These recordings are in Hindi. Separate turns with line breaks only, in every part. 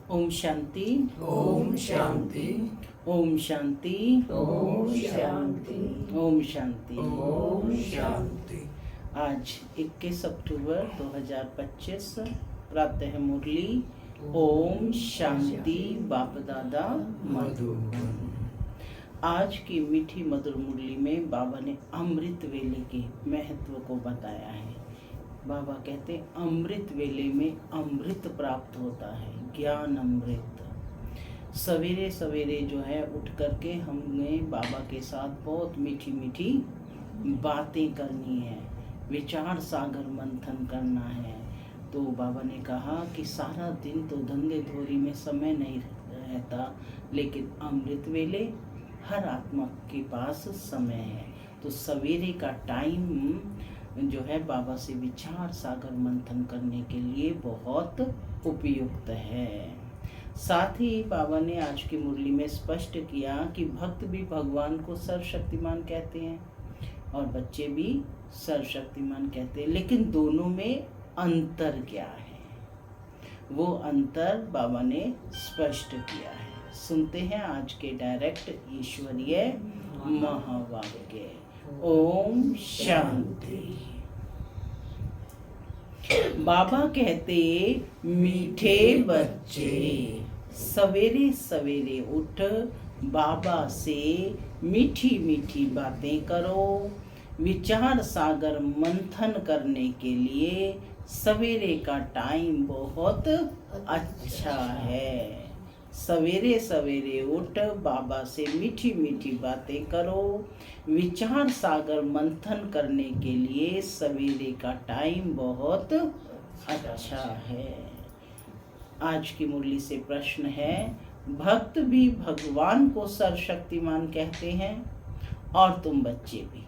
ओम शांति।
ओम शांति।
ओम शांति।
ओम शांति।
ओम शांति।
ओम शांति।
आज 21 अक्टूबर 2025 प्रातः मुरली ओम शांति बाप दादा मधुबन। आज की मीठी मधुर मुरली में बाबा ने अमृत वेले के महत्व को बताया है। बाबा कहते हैं अमृत वेले में अमृत प्राप्त होता है, ज्ञान अमृत। सवेरे सवेरे जो है उठ करके हमें बाबा के साथ बहुत मीठी मीठी बातें करनी है, विचार सागर मंथन करना है। तो बाबा ने कहा कि सारा दिन तो धंधे धोरी में समय नहीं रहता, लेकिन अमृत वेले हर आत्मा के पास समय है। तो सवेरे का टाइम जो है बाबा से विचार सागर मंथन करने के लिए बहुत उपयुक्त है। साथ ही बाबा ने आज की मुरली में स्पष्ट किया कि भक्त भी भगवान को सर्वशक्तिमान कहते हैं और बच्चे भी सर्वशक्तिमान कहते हैं, लेकिन दोनों में अंतर क्या है, वो अंतर बाबा ने स्पष्ट किया है। सुनते हैं आज के डायरेक्ट ईश्वरीय महावाक्य। ओम शांति। बाबा कहते मीठे बच्चे सवेरे सवेरे उठ बाबा से मीठी मीठी बातें करो। विचार सागर मंथन करने के लिए सवेरे का टाइम बहुत अच्छा है। सवेरे सवेरे उठ बाबा से मीठी मीठी बातें करो। विचार सागर मंथन करने के लिए सवेरे का टाइम बहुत अच्छा है। आज की मुरली से प्रश्न है, भक्त भी भगवान को सर्वशक्तिमान कहते हैं और तुम बच्चे भी,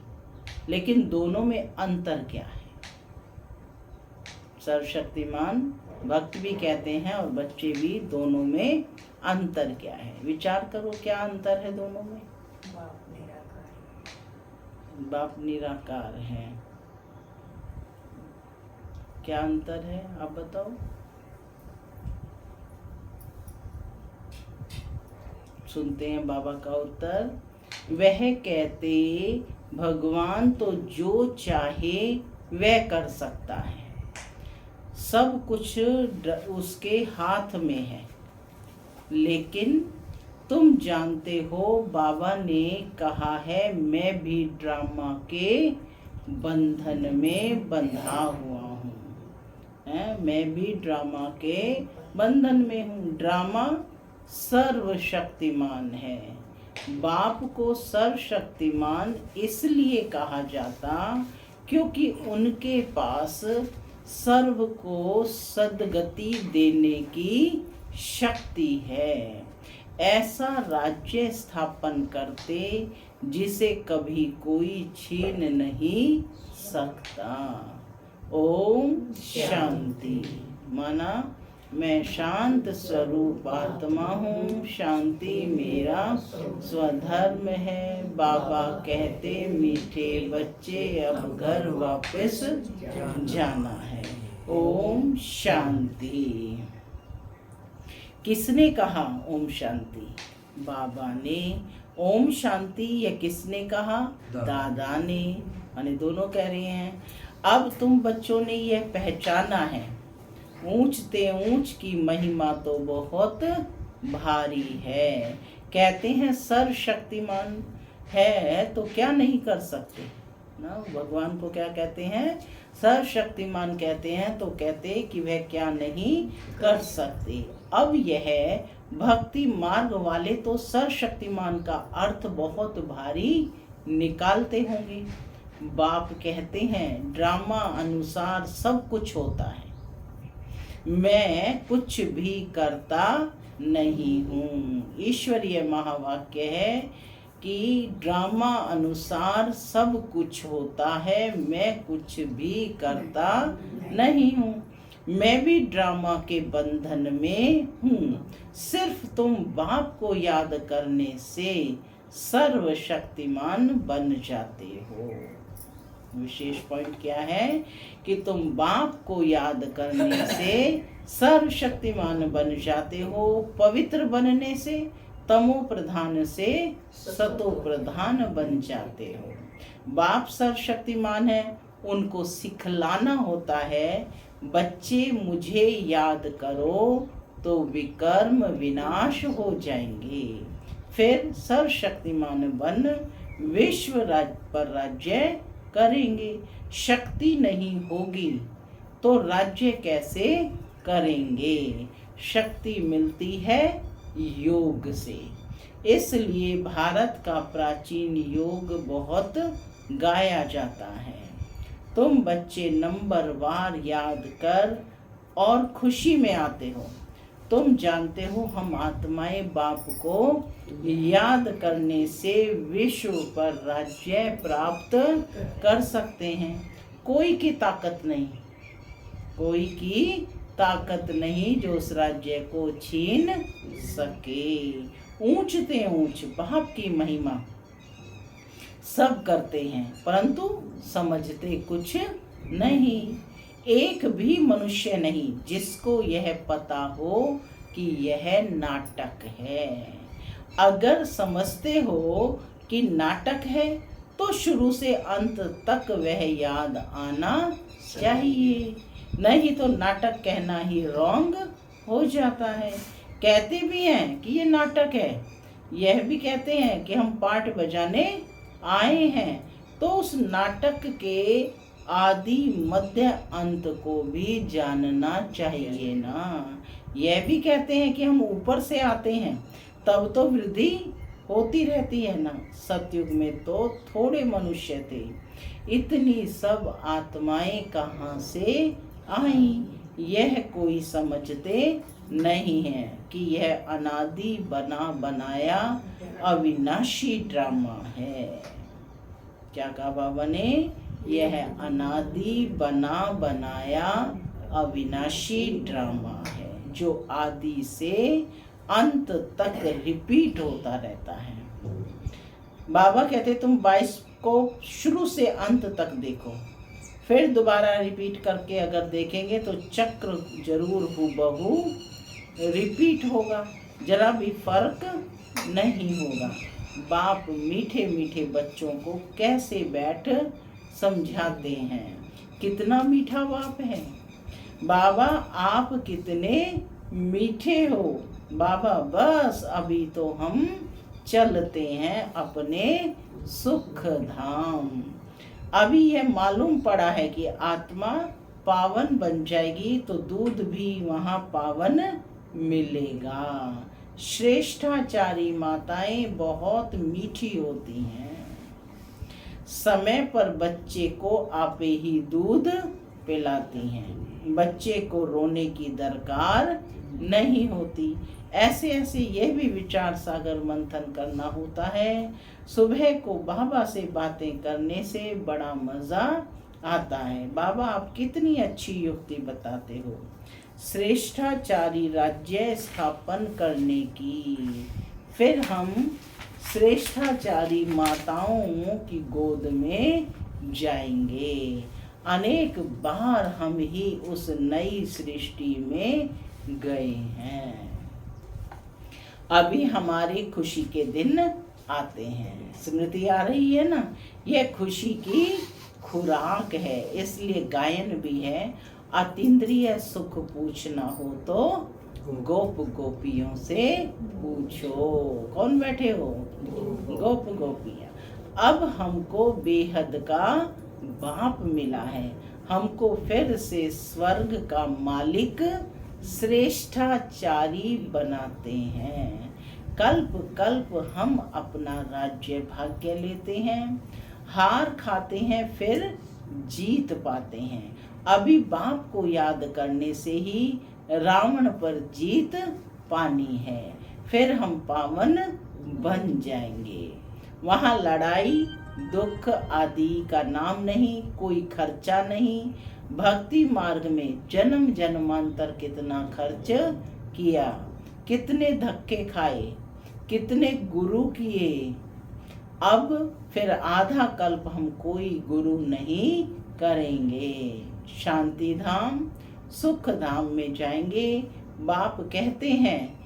लेकिन दोनों में अंतर क्या है? सर्वशक्तिमान भक्त भी कहते हैं और बच्चे भी, दोनों में अंतर क्या है? विचार करो, क्या अंतर है दोनों में? बाप निराकार है। क्या अंतर है आप बताओ। सुनते हैं बाबा का उत्तर। वह कहते भगवान तो जो चाहे वह कर सकता है, सब कुछ उसके हाथ में है, लेकिन तुम जानते हो बाबा ने कहा है मैं भी ड्रामा के बंधन में बंधा हुआ हूँ। मैं भी ड्रामा के बंधन में हूँ। ड्रामा सर्वशक्तिमान है। बाप को सर्वशक्तिमान इसलिए कहा जाता क्योंकि उनके पास सर्व को सद्गति देने की शक्ति है। ऐसा राज्य स्थापन करते जिसे कभी कोई छीन नहीं सकता। ओम शांति। माना मैं शांत स्वरूप आत्मा हूँ, शांति मेरा स्वधर्म है। बाबा कहते मीठे बच्चे अब घर वापस जाना है। ओम शांति। किसने कहा ओम शांति? बाबा ने। ओम शांति ये किसने कहा? दादा ने। यानी दोनों कह रहे हैं। अब तुम बच्चों ने यह पहचाना है, ऊंचते ऊंच की महिमा तो बहुत भारी है। कहते हैं सर्वशक्तिमान है तो क्या नहीं कर सकते ना। भगवान को क्या कहते हैं? सर्वशक्तिमान कहते हैं, तो कहते कि वह क्या नहीं कर सकते। अब यह भक्ति मार्ग वाले तो सर्वशक्तिमान का अर्थ बहुत भारी निकालते होंगे। बाप कहते हैं ड्रामा अनुसार सब कुछ होता है, मैं कुछ भी करता नहीं हूँ। ईश्वरीय महावाक्य है कि ड्रामा अनुसार सब कुछ होता है, मैं कुछ भी करता नहीं हूँ। मैं भी ड्रामा के बंधन में हूँ। सिर्फ तुम बाप को याद करने से सर्वशक्तिमान बन जाते हो। विशेष पॉइंट क्या है कि तुम बाप को याद करने से सर्वशक्तिमान बन जाते हो। पवित्र बनने से तमो प्रधान से सतो प्रधान बन जाते हो। बाप सर्वशक्तिमान है, उनको सिखलाना होता है, बच्चे मुझे याद करो तो विकर्म विनाश हो जाएंगे। फिर सर्वशक्तिमान बन विश्व पर राज्य करेंगे। शक्ति नहीं होगी तो राज्य कैसे करेंगे? शक्ति मिलती है योग से। इसलिए भारत का प्राचीन योग बहुत गाया जाता है। तुम बच्चे नंबरवार याद कर और खुशी में आते हो। तुम जानते हो हम आत्माएं बाप को याद करने से विश्व पर राज्य प्राप्त कर सकते हैं। कोई की ताकत नहीं, कोई की ताकत नहीं जो उस राज्य को छीन सके। ऊंचते ऊंच बाप की महिमा सब करते हैं, परंतु समझते कुछ नहीं। एक भी मनुष्य नहीं जिसको यह पता हो कि यह नाटक है। अगर समझते हो कि नाटक है तो शुरू से अंत तक वह याद आना चाहिए, नहीं तो नाटक कहना ही रॉन्ग हो जाता है। कहते भी हैं कि ये नाटक है, यह भी कहते हैं कि हम पार्ट बजाने आए हैं, तो उस नाटक के आदि मध्य अंत को भी जानना चाहिए ना। यह भी कहते हैं कि हम ऊपर से आते हैं, तब तो वृद्धि होती रहती है ना। सतयुग में तो थोड़े मनुष्य थे, इतनी सब आत्माएं कहाँ से आई यह कोई समझते नहीं है कि यह अनादि बना बनाया अविनाशी ड्रामा है। क्या कहा बाबा ने? यह अनादि बना बनाया अविनाशी ड्रामा है जो आदि से अंत तक रिपीट होता रहता है। बाबा कहते तुम 22 को शुरू से अंत तक देखो, फिर दोबारा रिपीट करके अगर देखेंगे तो चक्र जरूर हूबहू रिपीट होगा, जरा भी फर्क नहीं होगा। बाप मीठे मीठे बच्चों को कैसे बैठ समझाते हैं। कितना मीठा बाप है। बाबा आप कितने मीठे हो। बाबा बस अभी तो हम चलते हैं अपने सुख धाम। अभी यह मालूम पड़ा है कि आत्मा पावन बन जाएगी तो दूध भी वहाँ पावन मिलेगा। श्रेष्ठाचारी माताएं बहुत मीठी होती हैं। समय पर बच्चे को आपे ही दूध पिलाती हैं। बच्चे को रोने की दरकार नहीं होती। ऐसे ऐसे यह भी विचार सागर मंथन करना होता है। सुबह को बाबा से बातें करने से बड़ा मजा आता है। बाबा आप कितनी अच्छी युक्ति बताते हो श्रेष्ठाचारी राज्य स्थापन करने की। फिर हम श्रेष्ठाचारी माताओं की गोद में जाएंगे। अनेक बार हम ही उस नई सृष्टि में गए हैं। अभी हमारी खुशी के दिन आते हैं। स्मृति आ रही है ना, यह खुशी की खुराक है, इसलिए गायन भी है। अतीन्द्रिय सुख पूछना हो तो गोप गोपियों से पूछो। कौन बैठे हो? गोप गोपियां। अब हमको बेहद का बाप मिला है, हमको फिर से स्वर्ग का मालिक श्रेष्ठाचारी बनाते हैं। कल्प कल्प हम अपना राज्य भाग्य लेते हैं, हार खाते हैं फिर जीत पाते हैं। अभी बाप को याद करने से ही रावण पर जीत पानी है, फिर हम पावन बन जाएंगे। वहाँ लड़ाई दुख आदि का नाम नहीं, कोई खर्चा नहीं। भक्ति मार्ग में जन्म जन्मांतर कितना खर्च किया, कितने धक्के खाए, कितने गुरु किए। अब फिर आधा कल्प हम कोई गुरु नहीं करेंगे। शांति धाम सुख धाम में जाएंगे। बाप कहते हैं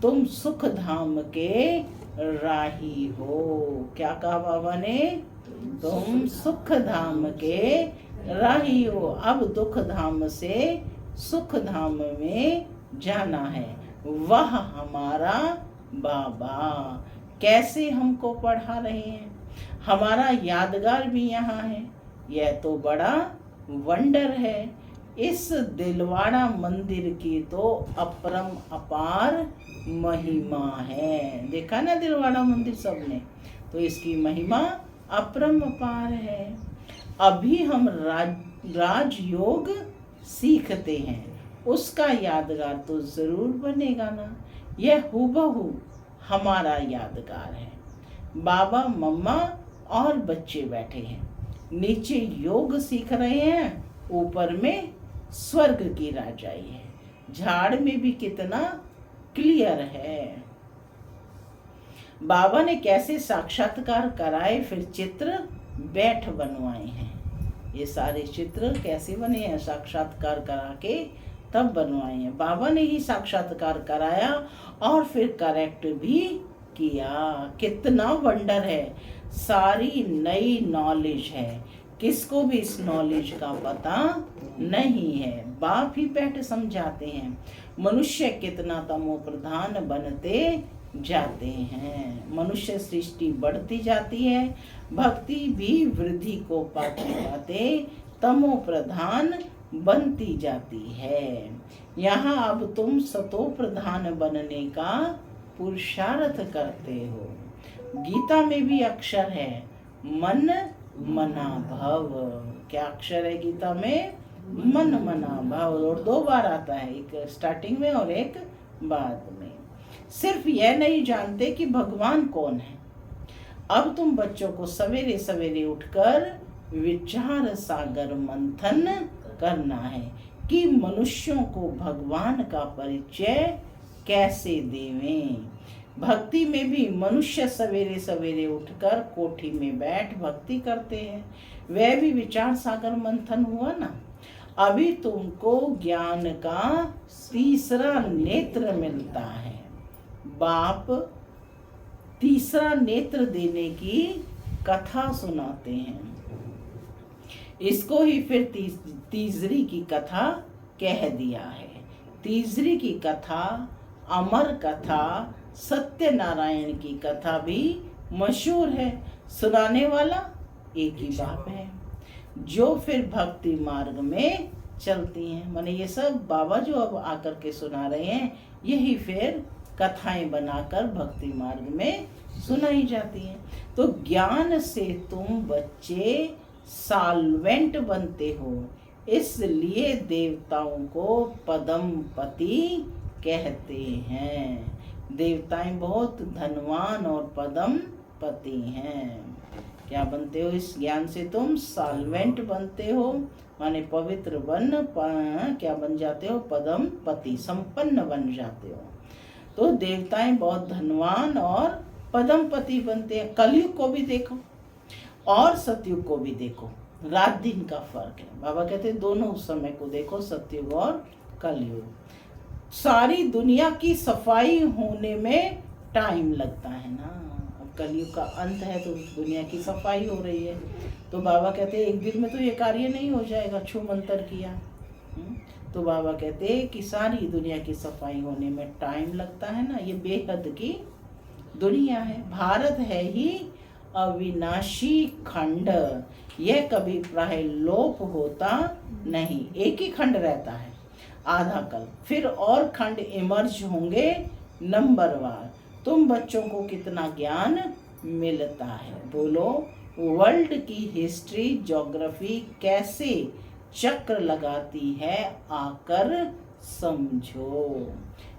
तुम सुख धाम के राही हो। क्या कहा बाबा ने? तुम सुख धाम के राही हो। अब दुख धाम से सुख धाम में जाना है। वह हमारा बाबा कैसे हमको पढ़ा रहे हैं। हमारा यादगार भी यहाँ है। यह तो बड़ा वंडर है। इस दिलवाड़ा मंदिर की तो अपरम अपार महिमा है। देखा ना दिलवाड़ा मंदिर सबने? तो इसकी महिमा अपरम अपार है। अभी हम राजयोग सीखते हैं, उसका यादगार तो जरूर बनेगा ना। यह हूबहू हमारा यादगार है। बाबा मम्मा और बच्चे बैठे हैं। नीचे योग सीख रहे हैं, ऊपर में स्वर्ग की राजाई है। झाड़ में भी कितना क्लियर है। बाबा ने कैसे साक्षात्कार कराए, फिर चित्र बैठ बनवाए हैं। ये सारे चित्र कैसे बने हैं? साक्षात्कार करा के तब बनवाए हैं। बाबा ने ही साक्षात्कार कराया और फिर करेक्ट भी किया। कितना वंडर है। सारी नई नॉलेज है। किसको भी इस नॉलेज का पता नहीं है। बाप ही बैठ समझाते हैं। मनुष्य कितना तमो प्रधान बनते जाते हैं। मनुष्य सृष्टि बढ़ती जाती है, भक्ति भी वृद्धि को पाते पाते तमो प्रधान बनती जाती है। यहाँ अब तुम सतो प्रधान बनने का पुरुषार्थ करते हो। गीता में भी अक्षर है मन मना भव। क्या अक्षर है गीता में? मन मना भव। और 2 बार आता है, एक स्टार्टिंग में और एक बाद में। सिर्फ यह नहीं जानते कि भगवान कौन है। अब तुम बच्चों को सवेरे सवेरे उठकर विचार सागर मंथन करना है कि मनुष्यों को भगवान का परिचय कैसे देवें। भक्ति में भी मनुष्य सवेरे सवेरे उठकर कोठी में बैठ भक्ति करते हैं। वह भी विचार सागर मंथन हुआ ना। अभी तुमको ज्ञान का तीसरा नेत्र मिलता है। बाप तीसरा नेत्र देने की कथा सुनाते हैं। इसको ही फिर तीसरी की कथा कह दिया है। तीसरी की कथा, अमर कथा, सत्यनारायण की कथा भी मशहूर है। सुनाने वाला एक ही बाप है, जो फिर भक्ति मार्ग में चलती हैं। माने ये सब बाबा जो अब आकर के सुना रहे हैं, यही फिर कथाएं बनाकर भक्ति मार्ग में सुनाई जाती हैं। तो ज्ञान से तुम बच्चे साल्वेंट बनते हो, इसलिए देवताओं को पदमपति कहते हैं। देवताएं बहुत धनवान और पदमपति हैं। क्या बनते हो? इस ज्ञान से तुम साल्वेंट बनते हो, माने पवित्र क्या बन जाते हो? पदमपति, संपन्न बन जाते हो। तो देवताएं बहुत धनवान और पदमपति बनते हैं। कलयुग को भी देखो और सतयुग को भी देखो, रात दिन का फर्क है। बाबा कहते हैं दोनों उस समय को देखो, सतयुग और कलयुग। सारी दुनिया की सफाई होने में टाइम लगता है ना। अब कलयुग का अंत है तो दुनिया की सफाई हो रही है। तो बाबा कहते हैं एक दिन में तो ये कार्य नहीं हो जाएगा, छू मंतर किया। तो बाबा कहते हैं कि सारी दुनिया की सफाई होने में टाइम लगता है ना। ये बेहद की दुनिया है। भारत है ही अविनाशी खंड, यह कभी प्राय लोप होता नहीं। एक ही खंड रहता है आधा कल, फिर और खंड इमर्ज होंगे नंबरवार। तुम बच्चों को कितना ज्ञान मिलता है, बोलो। वर्ल्ड की हिस्ट्री, ज्योग्राफी कैसे चक्र लगाती है, आकर समझो।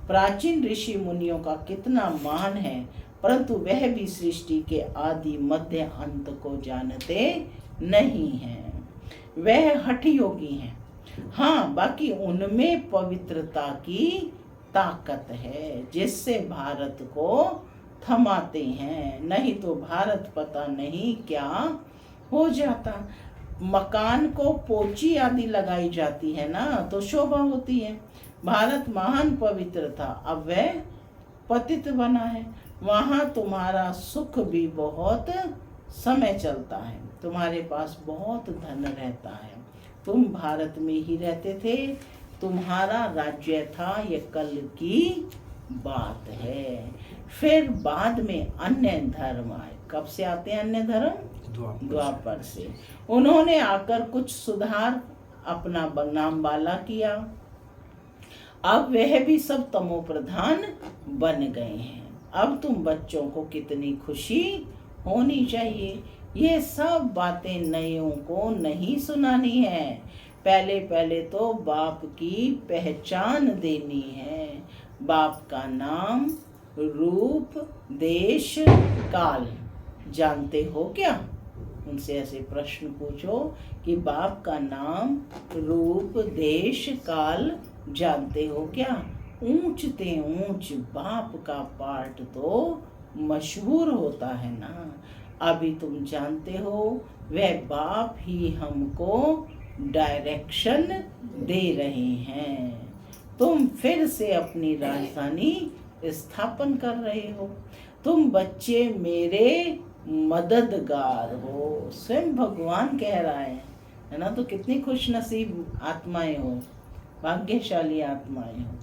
प्राचीन ऋषि मुनियों का कितना मान है, परंतु वह भी सृष्टि के आदि मध्य अंत को जानते नहीं हैं। वह हठ योगी हैं। हाँ, बाकी उनमें पवित्रता की ताकत है, जिससे भारत को थमाते हैं। नहीं तो भारत पता नहीं क्या हो जाता। मकान को पोची आदि लगाई जाती है ना तो शोभा होती है। भारत महान पवित्र था, अब वह पतित बना है। वहाँ तुम्हारा सुख भी बहुत समय चलता है, तुम्हारे पास बहुत धन रहता है। तुम भारत में ही रहते थे, तुम्हारा राज्य था, ये कल की बात है। फिर बाद में अन्य धर्म आए। कब से आते हैं अन्य धर्म? द्वापर से। उन्होंने आकर कुछ सुधार अपना नाम वाला किया, अब वह भी सब तमो प्रधान बन गए हैं। अब तुम बच्चों को कितनी खुशी होनी चाहिए। ये सब बातें नयों को नहीं सुनानी है, पहले पहले तो बाप की पहचान देनी है। बाप का नाम, रूप, देश, काल जानते हो क्या? उनसे ऐसे प्रश्न पूछो कि बाप का नाम, रूप, देश, काल जानते हो क्या? ऊंच ते ऊंच बाप का पाठ तो मशहूर होता है ना। अभी तुम जानते हो वह बाप ही हमको डायरेक्शन दे रहे हैं। तुम फिर से अपनी राजधानी स्थापन कर रहे हो। तुम बच्चे मेरे मददगार हो, स्वयं भगवान कह रहा है ना। तो कितनी खुश नसीब आत्माएं हो, भाग्यशाली आत्माएं हो,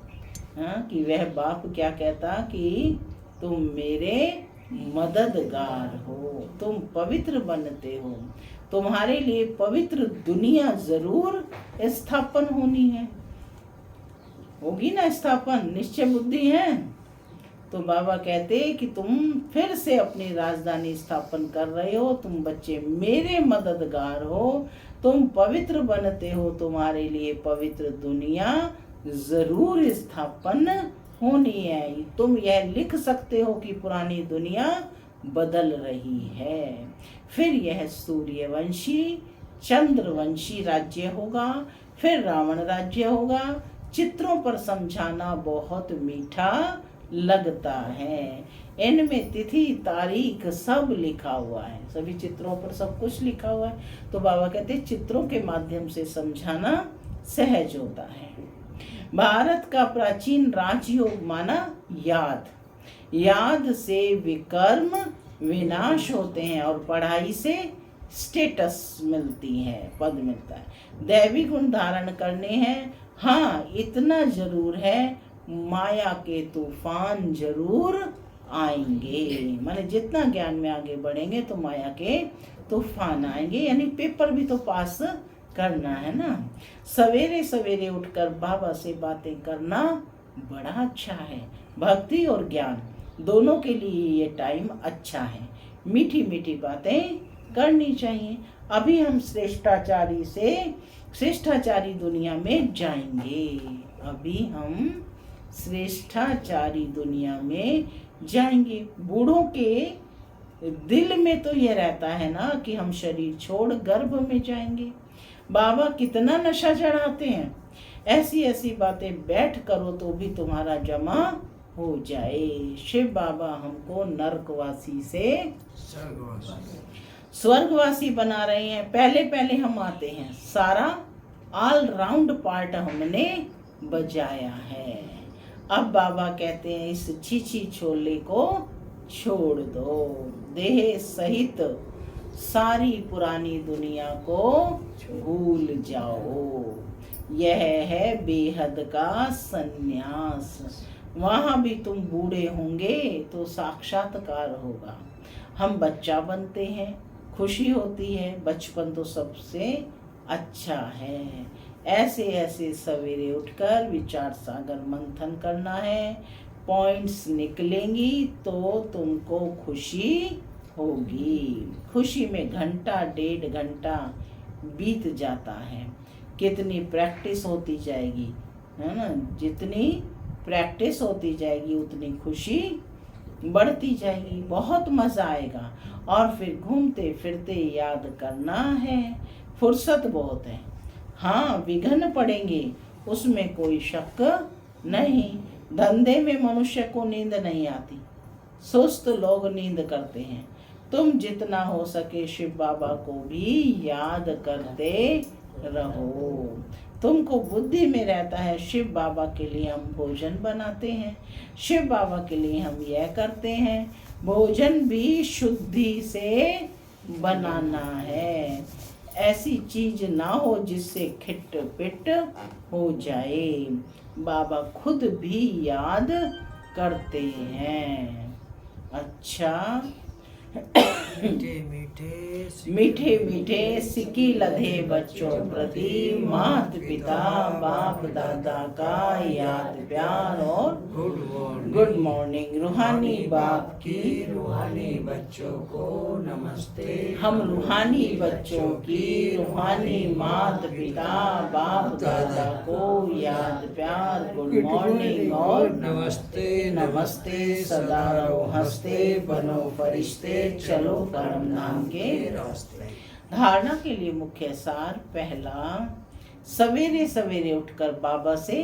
हाँ, कि वह बाप क्या कहता कि तुम मेरे मददगार हो, तुम पवित्र बनते हो, तुम्हारे लिए पवित्र दुनिया जरूर स्थापन होनी है। होगी ना स्थापन, निश्चय बुद्धि है। तो बाबा कहते कि तुम फिर से अपनी राजधानी स्थापन कर रहे हो, तुम बच्चे मेरे मददगार हो, तुम पवित्र बनते हो, तुम्हारे लिए पवित्र दुनिया जरूर स्थापन होनी है। तुम यह लिख सकते हो कि पुरानी दुनिया बदल रही है, फिर यह सूर्यवंशी चंद्रवंशी राज्य होगा, फिर रावण राज्य होगा। चित्रों पर समझाना बहुत मीठा लगता है, इनमें तिथि तारीख सब लिखा हुआ है, सभी चित्रों पर सब कुछ लिखा हुआ है। तो बाबा कहते चित्रों के माध्यम से समझाना सहज होता है। भारत का प्राचीन राजयोग माना याद, याद से विकर्म विनाश होते हैं और पढ़ाई से स्टेटस मिलती है, पद मिलता है। दैवी गुण धारण करने हैं, हाँ इतना जरूर है, माया के तूफान जरूर आएंगे। माने जितना ज्ञान में आगे बढ़ेंगे तो माया के तूफान आएंगे, यानी पेपर भी तो पास करना है ना। सवेरे सवेरे उठकर बाबा से बातें करना बड़ा अच्छा है। भक्ति और ज्ञान दोनों के लिए ये टाइम अच्छा है, मीठी मीठी बातें करनी चाहिए। अभी हम श्रेष्ठाचारी से श्रेष्ठाचारी दुनिया में जाएंगे, अभी हम श्रेष्ठाचारी दुनिया में जाएंगे। बूढ़ों के दिल में तो ये रहता है ना कि हम शरीर छोड़ गर्भ में जाएंगे। बाबा कितना नशा चढ़ाते हैं, ऐसी ऐसी बातें बैठ करो तो भी तुम्हारा जमा हो जाए। शिव बाबा हमको नरकवासी से स्वर्गवासी बना रहे हैं। पहले पहले हम आते हैं, सारा ऑल राउंड पार्ट हमने बजाया है। अब बाबा कहते हैं इस छीछी छोले को छोड़ दो, देह सहित सारी पुरानी दुनिया को भूल जाओ। यह है बेहद का सन्यास। वहाँ भी तुम बूढ़े होंगे तो साक्षात्कार होगा। हम बच्चा बनते हैं, खुशी होती है, बचपन तो सबसे अच्छा है। ऐसे ऐसे सवेरे उठकर विचार सागर मंथन करना है, पॉइंट्स निकलेंगी तो तुमको खुशी होगी। खुशी में घंटा डेढ़ घंटा बीत जाता है, कितनी प्रैक्टिस होती जाएगी, है ना। जितनी प्रैक्टिस होती जाएगी उतनी खुशी बढ़ती जाएगी, बहुत मज़ा आएगा। और फिर घूमते फिरते याद करना है, फुर्सत बहुत है। हाँ विघ्न पड़ेंगे, उसमें कोई शक नहीं। धंधे में मनुष्य को नींद नहीं आती, सुस्त लोग नींद करते हैं, तुम जितना हो सके शिव बाबा को भी याद करते रहो। तुमको बुद्धि में रहता है शिव बाबा के लिए हम भोजन बनाते हैं, शिव बाबा के लिए हम यह करते हैं। भोजन भी शुद्धि से बनाना है, ऐसी चीज ना हो जिससे खिट पिट हो जाए। बाबा खुद भी याद करते हैं। अच्छा, मीठे मीठे सिक्की लधे बच्चों प्रति माता पिता बाप दादा का याद प्यार और गुड मॉर्निंग। रूहानी बाप की
रूहानी बच्चों को नमस्ते।
हम रूहानी बच्चों की रूहानी माता पिता बाप दादा को याद प्यार गुड मॉर्निंग और
नमस्ते।
नमस्ते। सदा रहो हंसते, बनो फरिश्ते, चलो परम धाम के
रास्ते।
धारणा के लिए मुख्य सार। पहला, सवेरे सवेरे उठकर बाबा से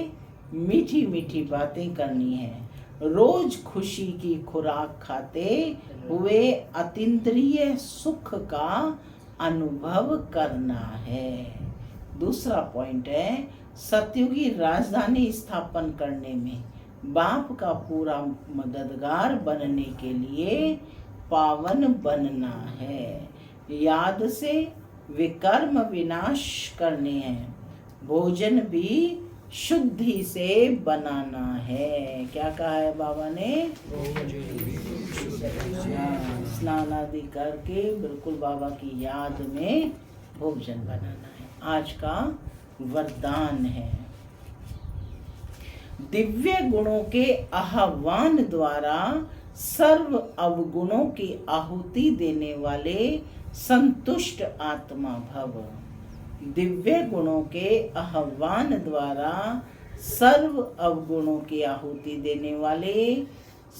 मीठी मीठी बातें करनी है। रोज खुशी की खुराक खाते हुए अतीन्द्रिय सुख का अनुभव करना है। दूसरा पॉइंट है, सतयुगी राजधानी स्थापन करने में बाप का पूरा मददगार बनने के लिए पावन बनना है। याद से विकर्म विनाश करने हैं। भोजन भी शुद्धि से बनाना है। क्या कहा है बाबा ने? स्नान आदि करके बिल्कुल बाबा की याद में भोजन बनाना है। आज का वरदान है, दिव्य गुणों के आह्वान द्वारा सर्व अवगुणों की आहुति देने वाले संतुष्ट आत्मा भव। दिव्य गुणों के आह्वान द्वारा सर्व अवगुणों की आहुति देने वाले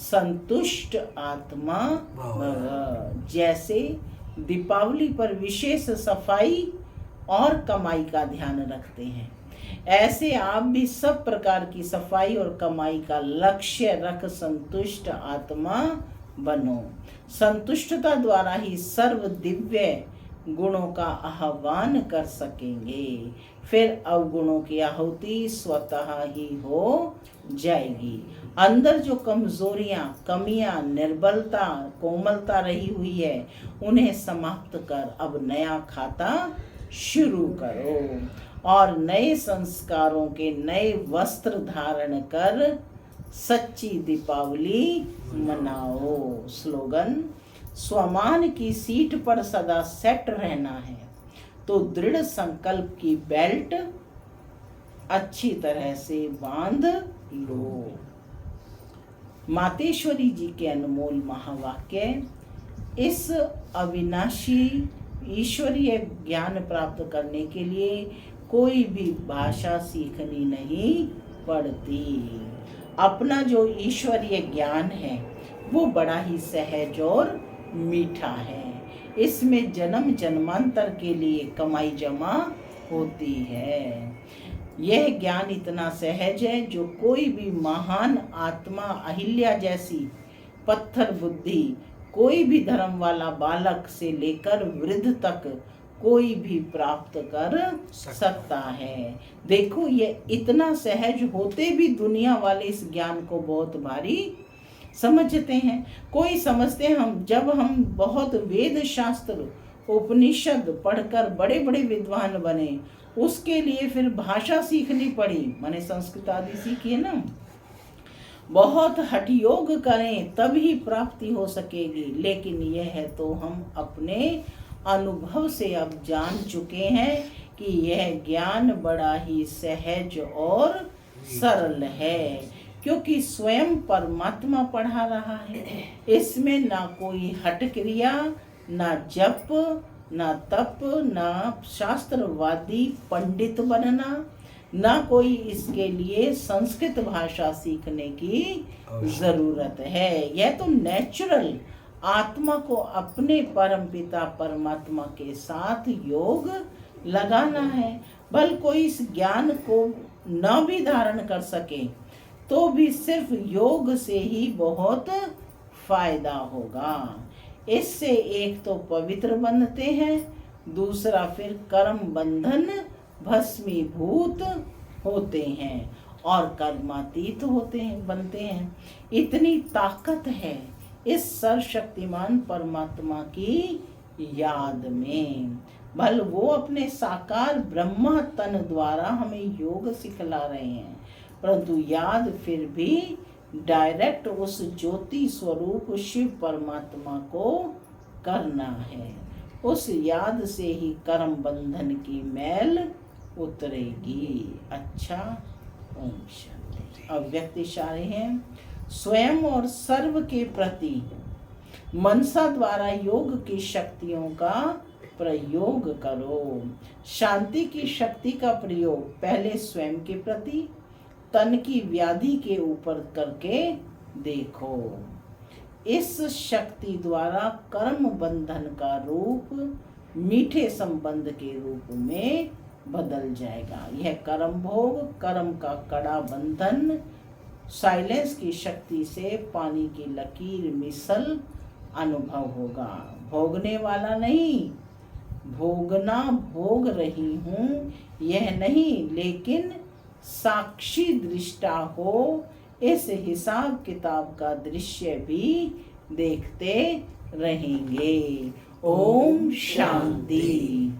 संतुष्ट आत्मा भव। जैसे दीपावली पर विशेष सफाई और कमाई का ध्यान रखते हैं, ऐसे आप भी सब प्रकार की सफाई और कमाई का लक्ष्य रख संतुष्ट आत्मा बनो। संतुष्टता द्वारा ही सर्व दिव्य गुणों का आह्वान कर सकेंगे, फिर अवगुणों की आहुति स्वतः ही हो जाएगी। अंदर जो कमजोरियां, कमियां, निर्बलता, कोमलता रही हुई है, उन्हें समाप्त कर अब नया खाता शुरू करो और नए संस्कारों के नए वस्त्र धारण कर सच्ची दीपावली मनाओ। स्लोगन, स्वमान की सीट पर सदा सेट रहना है तो दृढ़ संकल्प की बेल्ट अच्छी तरह से बांध लो। मातेश्वरी जी के अनमोल महावाक्य। इस अविनाशी ईश्वरीय ज्ञान प्राप्त करने के लिए कोई भी भाषा सीखनी नहीं पड़ती। अपना जो ईश्वरीय ज्ञान है वो बड़ा ही सहज और मीठा है। इसमें जन्म जन्मांतर के लिए कमाई जमा होती है। यह ज्ञान इतना सहज है जो कोई भी महान आत्मा अहिल्या जैसी पत्थर बुद्धि, कोई भी धर्म वाला बालक से लेकर वृद्ध तक कोई भी प्राप्त कर सकता है। देखो, ये इतना सहज होते भी दुनिया वाले इस ज्ञान को बहुत भारी समझते हैं। कोई समझते हैं जब हम बहुत वेद शास्त्र उपनिषद पढ़कर बड़े बड़े विद्वान बने, उसके लिए फिर भाषा सीखनी पड़ी, माने संस्कृत आदि सीखिए ना, बहुत हठ योग करें तभी प्राप्ति हो सकेगी। लेकिन यह है तो हम अपने अनुभव से अब जान चुके हैं कि यह ज्ञान बड़ा ही सहज और सरल है, क्योंकि स्वयं परमात्मा पढ़ा रहा है। इसमें ना कोई हठ क्रिया, ना जप, ना तप, ना शास्त्रवादी पंडित बनना, ना कोई इसके लिए संस्कृत भाषा सीखने की जरूरत है। यह तो नेचुरल आत्मा को अपने परमपिता परमात्मा के साथ योग लगाना है। भल कोई इस ज्ञान को न भी धारण कर सके तो भी सिर्फ योग से ही बहुत फायदा होगा। इससे एक तो पवित्र बनते हैं, दूसरा फिर कर्म बंधन भस्मीभूत होते हैं और कर्मातीत बनते हैं। इतनी ताकत है इस सर्वशक्तिमान परमात्मा की याद में। भल वो अपने साकार ब्रह्मा तन द्वारा हमें योग सिखला रहे हैं, परंतु याद फिर भी डायरेक्ट उस ज्योति स्वरूप शिव परमात्मा को करना है। उस याद से ही कर्म बंधन की मैल उतरेगी। अच्छा, ओम शांति। अव्यक्त इशारे हैं। स्वयं और सर्व के प्रति मनसा द्वारा योग की शक्तियों का प्रयोग करो। शांति की शक्ति का प्रयोग पहले स्वयं के प्रति, तन की व्याधि के ऊपर करके देखो। इस शक्ति द्वारा कर्म बंधन का रूप मीठे संबंध के रूप में बदल जाएगा। यह कर्म भोग, कर्म का कड़ा बंधन साइलेंस की शक्ति से पानी की लकीर मिसल अनुभव होगा। भोगने वाला नहीं, भोगना भोग रही हूँ यह नहीं, लेकिन साक्षी दृष्टा हो, इस हिसाब किताब का दृश्य भी देखते रहेंगे। ओम शांति।